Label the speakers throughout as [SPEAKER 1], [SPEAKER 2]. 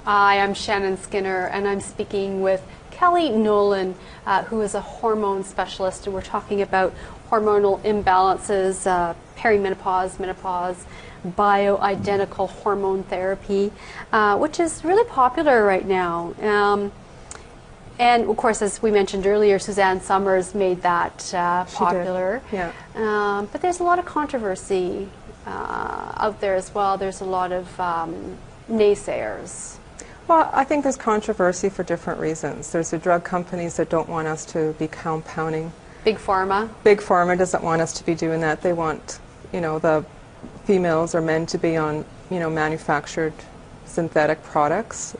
[SPEAKER 1] Hi, I'm Shannon Skinner, and I'm speaking with Kelly Nolan, who is a hormone specialist, and we're talking about hormonal imbalances, perimenopause, menopause, bioidentical hormone therapy, which is really popular right now. And of course, as we mentioned earlier, Suzanne Somers made that popular.
[SPEAKER 2] Yeah.
[SPEAKER 1] But there's a lot of controversy out there as well. There's a lot of naysayers.
[SPEAKER 2] Well, I think there's controversy for different reasons. There's the drug companies that don't want us to be compounding.
[SPEAKER 1] Big Pharma?
[SPEAKER 2] Big Pharma doesn't want us to be doing that. They want, the females or men to be on, manufactured synthetic products.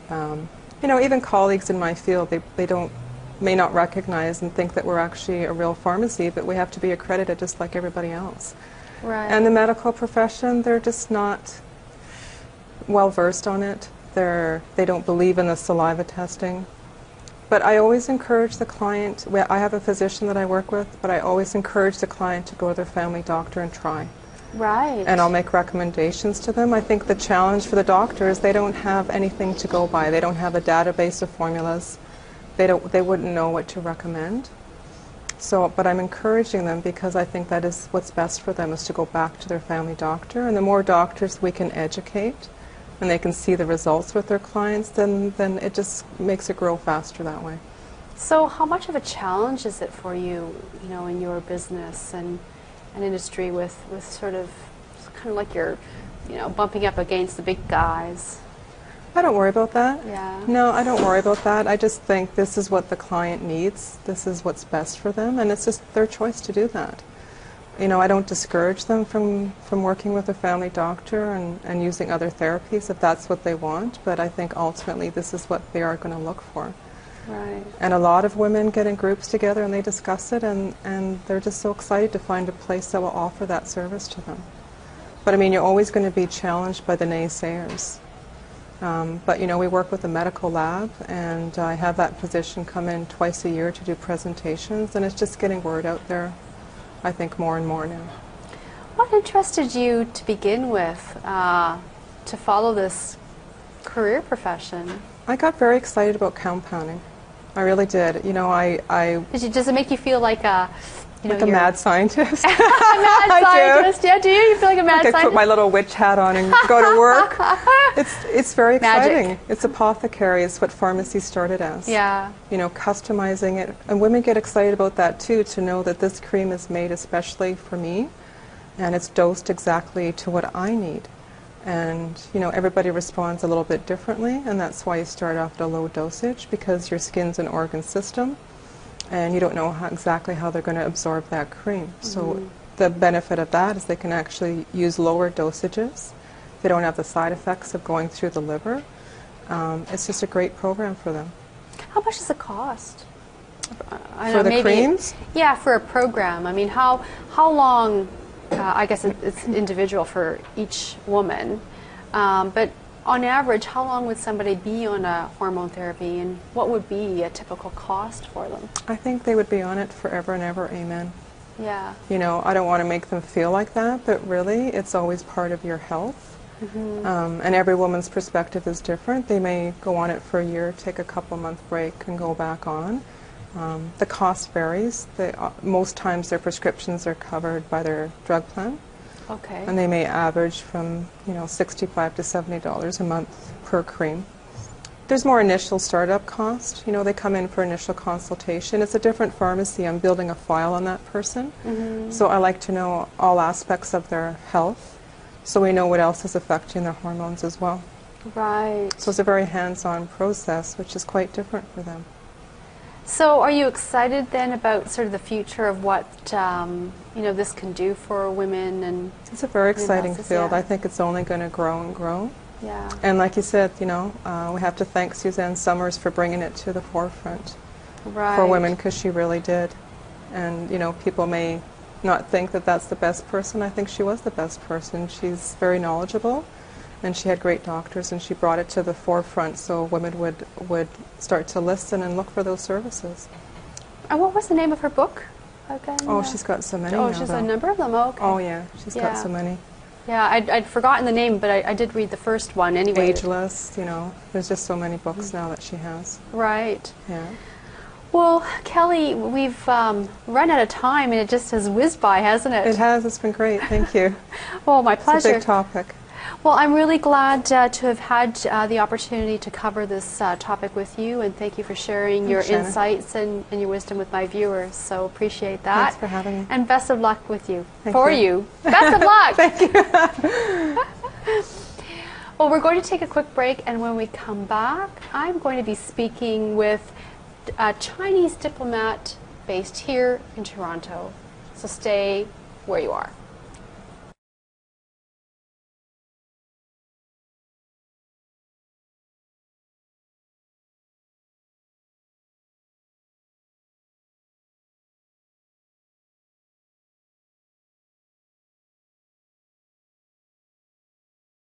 [SPEAKER 2] Even colleagues in my field, they may not recognize and think that we're actually a real pharmacy, but we have to be accredited just like everybody else.
[SPEAKER 1] Right.
[SPEAKER 2] And the medical profession, they're just not well versed on it. They don't believe in the saliva testing. But I always encourage the client, I have a physician that I work with, but I always encourage the client to go to their family doctor and try.
[SPEAKER 1] Right.
[SPEAKER 2] And I'll make recommendations to them. I think the challenge for the doctor is they don't have anything to go by. They don't have a database of formulas. They wouldn't know what to recommend. But I'm encouraging them because I think that is what's best for them, is to go back to their family doctor. And the more doctors we can educate and they can see the results with their clients, then it just makes it grow faster that way.
[SPEAKER 1] So how much of a challenge is it for you, in your business and an industry with sort of kind of like you're, bumping up against the big guys?
[SPEAKER 2] I don't worry about that.
[SPEAKER 1] Yeah.
[SPEAKER 2] No, I don't worry about that. I just think this is what the client needs. This is what's best for them, and it's just their choice to do that. I don't discourage them from working with a family doctor and using other therapies if that's what they want, but I think ultimately this is what they are going to look for.
[SPEAKER 1] Right.
[SPEAKER 2] And a lot of women get in groups together and they discuss it, and they're just so excited to find a place that will offer that service to them. But you're always going to be challenged by the naysayers. But we work with a medical lab, and I have that physician come in twice a year to do presentations, and it's just getting word out there, I think, more and more now.
[SPEAKER 1] What interested you to begin with to follow this career profession?
[SPEAKER 2] I got very excited about compounding. I really did.
[SPEAKER 1] Does it make you feel like a
[SPEAKER 2] mad scientist?
[SPEAKER 1] A mad scientist, yeah. Do you? You feel like a mad scientist?
[SPEAKER 2] I put my little witch hat on and go to work. It's very exciting.
[SPEAKER 1] Magic.
[SPEAKER 2] It's apothecary. It's what pharmacy started as.
[SPEAKER 1] Yeah.
[SPEAKER 2] Customizing it, and women get excited about that too. To know that this cream is made especially for me, and it's dosed exactly to what I need. And everybody responds a little bit differently, and that's why you start off at a low dosage, because your skin's an organ system and you don't know exactly how they're going to absorb that cream. Mm-hmm. So the benefit of that is they can actually use lower dosages. They don't have the side effects of going through the liver. It's just a great program for them.
[SPEAKER 1] How much does it cost?
[SPEAKER 2] For the creams?
[SPEAKER 1] Yeah, for a program. How long? I guess it's individual for each woman, but on average, how long would somebody be on a hormone therapy, and what would be a typical cost for them?
[SPEAKER 2] I think they would be on it forever and ever, amen.
[SPEAKER 1] Yeah.
[SPEAKER 2] I don't want to make them feel like that, but really it's always part of your health. Mm-hmm. And every woman's perspective is different. They may go on it for a year, take a couple-month break, and go back on. The cost varies. Most times their prescriptions are covered by their drug plan.
[SPEAKER 1] Okay.
[SPEAKER 2] And they may average from $65 to $70 a month per cream. There's more initial startup cost. They come in for initial consultation. It's a different pharmacy. I'm building a file on that person. Mm-hmm. So I like to know all aspects of their health, so we know what else is affecting their hormones as well.
[SPEAKER 1] Right.
[SPEAKER 2] So it's a very hands-on process, which is quite different for them.
[SPEAKER 1] So are you excited then about sort of the future of what this can do for women? And
[SPEAKER 2] it's a very exciting field.
[SPEAKER 1] Yeah.
[SPEAKER 2] I think it's only going to grow and grow.
[SPEAKER 1] Yeah.
[SPEAKER 2] And like you said, we have to thank Suzanne Somers for bringing it to the forefront for women, because she really did. And people may not think that that's the best person. I think she was the best person. She's very knowledgeable, and she had great doctors, and she brought it to the forefront so women would start to listen and look for those services.
[SPEAKER 1] And what was the name of her book again?
[SPEAKER 2] Oh, she's got so many.
[SPEAKER 1] Oh,
[SPEAKER 2] now,
[SPEAKER 1] she's
[SPEAKER 2] though.
[SPEAKER 1] a number of them. Oh, okay.
[SPEAKER 2] Oh, yeah, she's got so many.
[SPEAKER 1] Yeah, I'd forgotten the name, but I did read the first one anyway.
[SPEAKER 2] Ageless, you know, there's just so many books now that she has.
[SPEAKER 1] Right.
[SPEAKER 2] Yeah.
[SPEAKER 1] Well, Kelly, we've run out of time, and it just has whizzed by, hasn't it?
[SPEAKER 2] It has. It's been great. Thank you.
[SPEAKER 1] Well, my pleasure.
[SPEAKER 2] It's a big topic.
[SPEAKER 1] Well, I'm really glad to have had the opportunity to cover this topic with you, and thank you for sharing your
[SPEAKER 2] Shannon.
[SPEAKER 1] Insights and your wisdom with my viewers. So appreciate that.
[SPEAKER 2] Thanks for having me.
[SPEAKER 1] And best of luck with you.
[SPEAKER 2] Thank
[SPEAKER 1] for
[SPEAKER 2] you.
[SPEAKER 1] Best of luck.
[SPEAKER 2] Thank you.
[SPEAKER 1] Well, we're going to take a quick break, and when we come back, I'm going to be speaking with a Chinese diplomat based here in Toronto. So stay where you are.